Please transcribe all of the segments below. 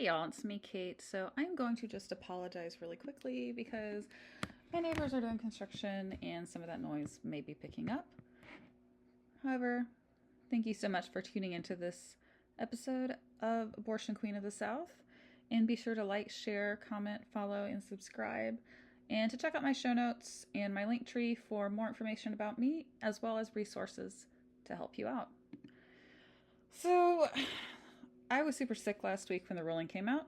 Hey y'all, it's me, Kate. So I'm going to just apologize really quickly because my neighbors are doing construction and some of that noise may be picking up. However, thank you so much for tuning into this episode of Abortion Queen of the South. And be sure to like, share, comment, follow, and subscribe. And to check out my show notes and my link tree for more information about me, as well as resources to help you out. So, I was super sick last week when the ruling came out,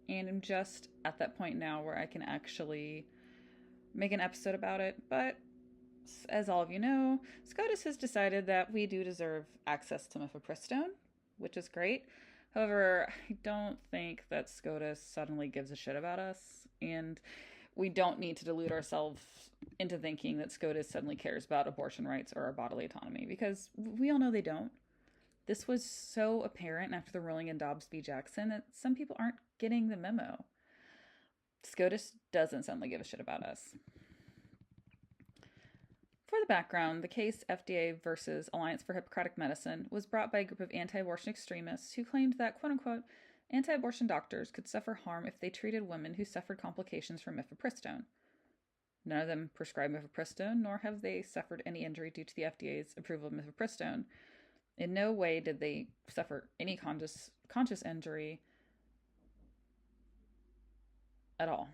and I'm just at that point now where I can actually make an episode about it. But as all of you know, SCOTUS has decided that we do deserve access to Mifepristone, which is great. However, I don't think that SCOTUS suddenly gives a shit about us, and we don't need to delude ourselves into thinking that SCOTUS suddenly cares about abortion rights or our bodily autonomy, because we all know they don't. This was so apparent after the ruling in Dobbs v. Jackson that some people aren't getting the memo. SCOTUS doesn't suddenly give a shit about us. For the background, the case FDA versus Alliance for Hippocratic Medicine was brought by a group of anti-abortion extremists who claimed that, quote-unquote, anti-abortion doctors could suffer harm if they treated women who suffered complications from Mifepristone. None of them prescribed Mifepristone, nor have they suffered any injury due to the FDA's approval of Mifepristone. In no way did they suffer any conscious injury at all.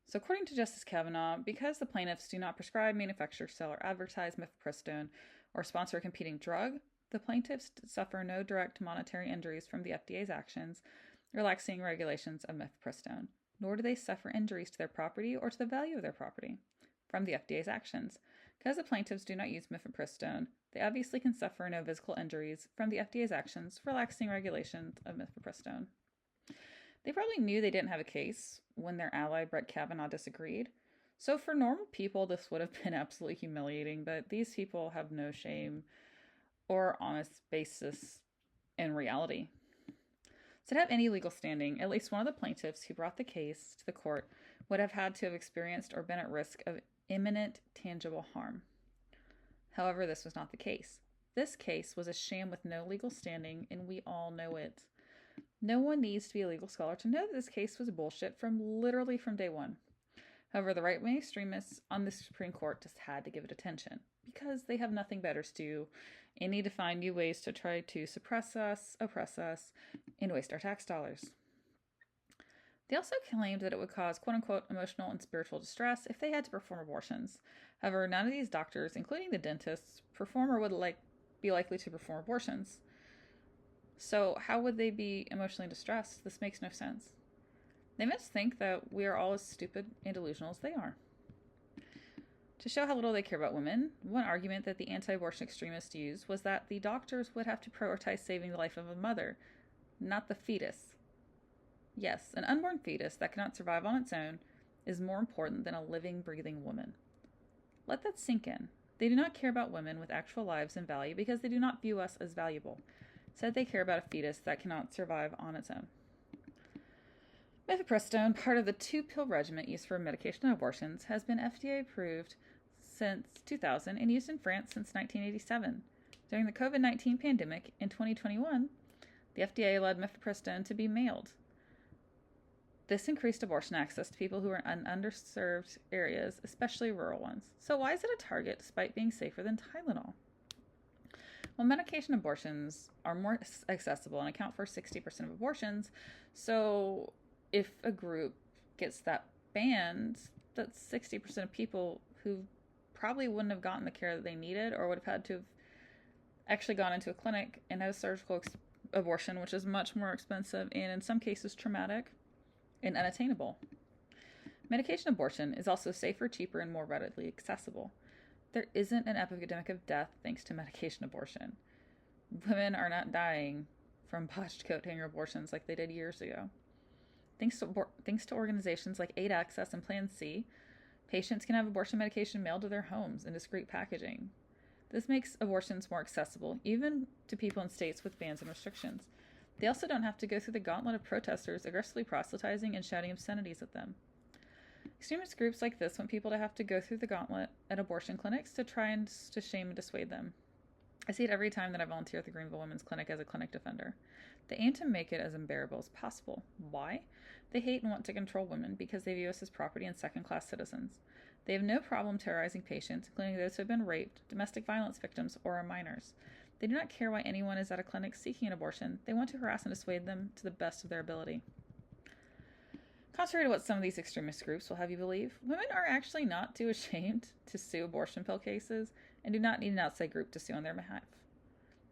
So according to Justice Kavanaugh, because the plaintiffs do not prescribe, manufacture, sell, or advertise Mifepristone or sponsor a competing drug, the plaintiffs suffer no direct monetary injuries from the FDA's actions, relaxing regulations of Mifepristone, nor do they suffer injuries to their property or to the value of their property from the FDA's actions. Because the plaintiffs do not use Mifepristone, they obviously can suffer no physical injuries from the FDA's actions, relaxing regulations of Mifepristone. They probably knew they didn't have a case when their ally Brett Kavanaugh disagreed. So for normal people, this would have been absolutely humiliating, but these people have no shame or honest basis in reality. So to have any legal standing, at least one of the plaintiffs who brought the case to the court would have had to have experienced or been at risk of imminent tangible harm. However, this was not the case. This case was a sham with no legal standing, and we all know it. No one needs to be a legal scholar to know that this case was bullshit from day one. However, the right-wing extremists on the Supreme Court just had to give it attention because they have nothing better to do and need to find new ways to try to suppress us, oppress us, and waste our tax dollars. They also claimed that it would cause quote-unquote emotional and spiritual distress if they had to perform abortions. However, none of these doctors, including the dentists, perform or would be likely to perform abortions. So how would they be emotionally distressed? This makes no sense. They must think that we are all as stupid and delusional as they are. To show how little they care about women, one argument that the anti-abortion extremists used was that the doctors would have to prioritize saving the life of a mother, not the fetus. Yes, an unborn fetus that cannot survive on its own is more important than a living, breathing woman. Let that sink in. They do not care about women with actual lives and value because they do not view us as valuable. Instead, they care about a fetus that cannot survive on its own. Mifepristone, part of the 2-pill regimen used for medication abortions, has been FDA approved since 2000 and used in France since 1987. During the COVID-19 pandemic in 2021, the FDA allowed Mifepristone to be mailed. This increased abortion access to people who are in underserved areas, especially rural ones. So why is it a target despite being safer than Tylenol? Well, medication abortions are more accessible and account for 60% of abortions. So if a group gets that banned, that's 60% of people who probably wouldn't have gotten the care that they needed or would have had to have actually gone into a clinic and had a surgical abortion, which is much more expensive and in some cases traumatic and unattainable. Medication abortion is also safer, cheaper, and more readily accessible. There isn't an epidemic of death thanks to medication abortion. Women are not dying from botched coat hanger abortions like they did years ago. Thanks to organizations like Aid Access and Plan C, patients can have abortion medication mailed to their homes in discreet packaging. This makes abortions more accessible, even to people in states with bans and restrictions. They also don't have to go through the gauntlet of protesters aggressively proselytizing and shouting obscenities at them. Extremist groups like this want people to have to go through the gauntlet at abortion clinics to try and to shame and dissuade them. I see it every time that I volunteer at the Greenville Women's Clinic as a clinic defender. They aim to make it as unbearable as possible. Why? They hate and want to control women because they view us as property and second-class citizens. They have no problem terrorizing patients, including those who have been raped, domestic violence victims, or are minors. They do not care why anyone is at a clinic seeking an abortion. They want to harass and dissuade them to the best of their ability. Contrary to what some of these extremist groups will have you believe, women are actually not too ashamed to sue abortion pill cases and do not need an outside group to sue on their behalf.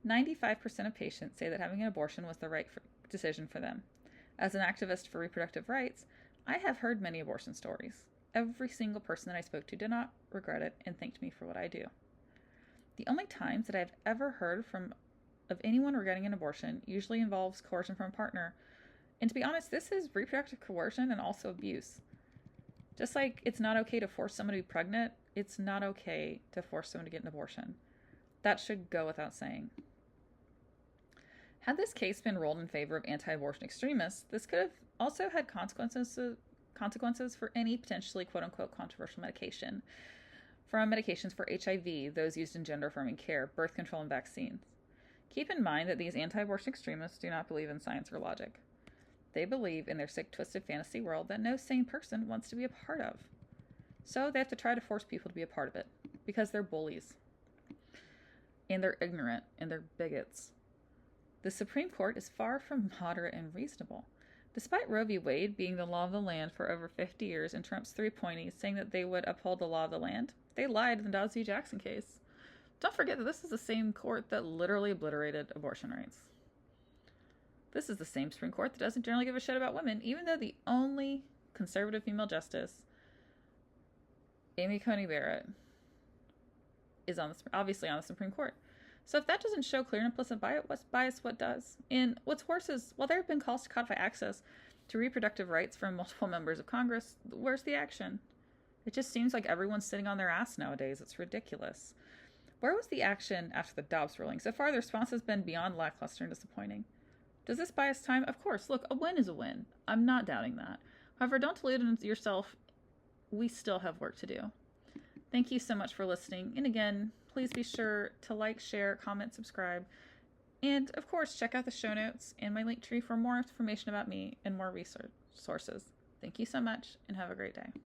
95% of patients say that having an abortion was the right decision for them. As an activist for reproductive rights, I have heard many abortion stories. Every single person that I spoke to did not regret it and thanked me for what I do. The only times that I've ever heard of anyone regretting an abortion usually involves coercion from a partner. And to be honest, this is reproductive coercion and also abuse. Just like it's not okay to force someone to be pregnant, it's not okay to force someone to get an abortion. That should go without saying. Had this case been ruled in favor of anti-abortion extremists, this could have also had consequences for any potentially quote-unquote controversial medication, from medications for HIV, those used in gender-affirming care, birth control, and vaccines. Keep in mind that these anti-abortion extremists do not believe in science or logic. They believe in their sick, twisted fantasy world that no sane person wants to be a part of. So they have to try to force people to be a part of it, because they're bullies. And they're ignorant, and they're bigots. The Supreme Court is far from moderate and reasonable. Despite Roe v. Wade being the law of the land for over 50 years and Trump's three appointees saying that they would uphold the law of the land, they lied in the Dobbs v. Jackson case. Don't forget that this is the same court that literally obliterated abortion rights. This is the same Supreme Court that doesn't generally give a shit about women, even though the only conservative female justice, Amy Coney Barrett, is obviously on the Supreme Court. So if that doesn't show clear and implicit bias, what does? And what's worse is, while there have been calls to codify access to reproductive rights from multiple members of Congress, where's the action? It just seems like everyone's sitting on their ass nowadays. It's ridiculous. Where was the action after the Dobbs ruling? So far, the response has been beyond lackluster and disappointing. Does this bias time? Of course. Look, a win is a win. I'm not doubting that. However, don't delude yourself. We still have work to do. Thank you so much for listening. And again, please be sure to like, share, comment, subscribe. And of course, check out the show notes and my link tree for more information about me and more resources. Thank you so much and have a great day.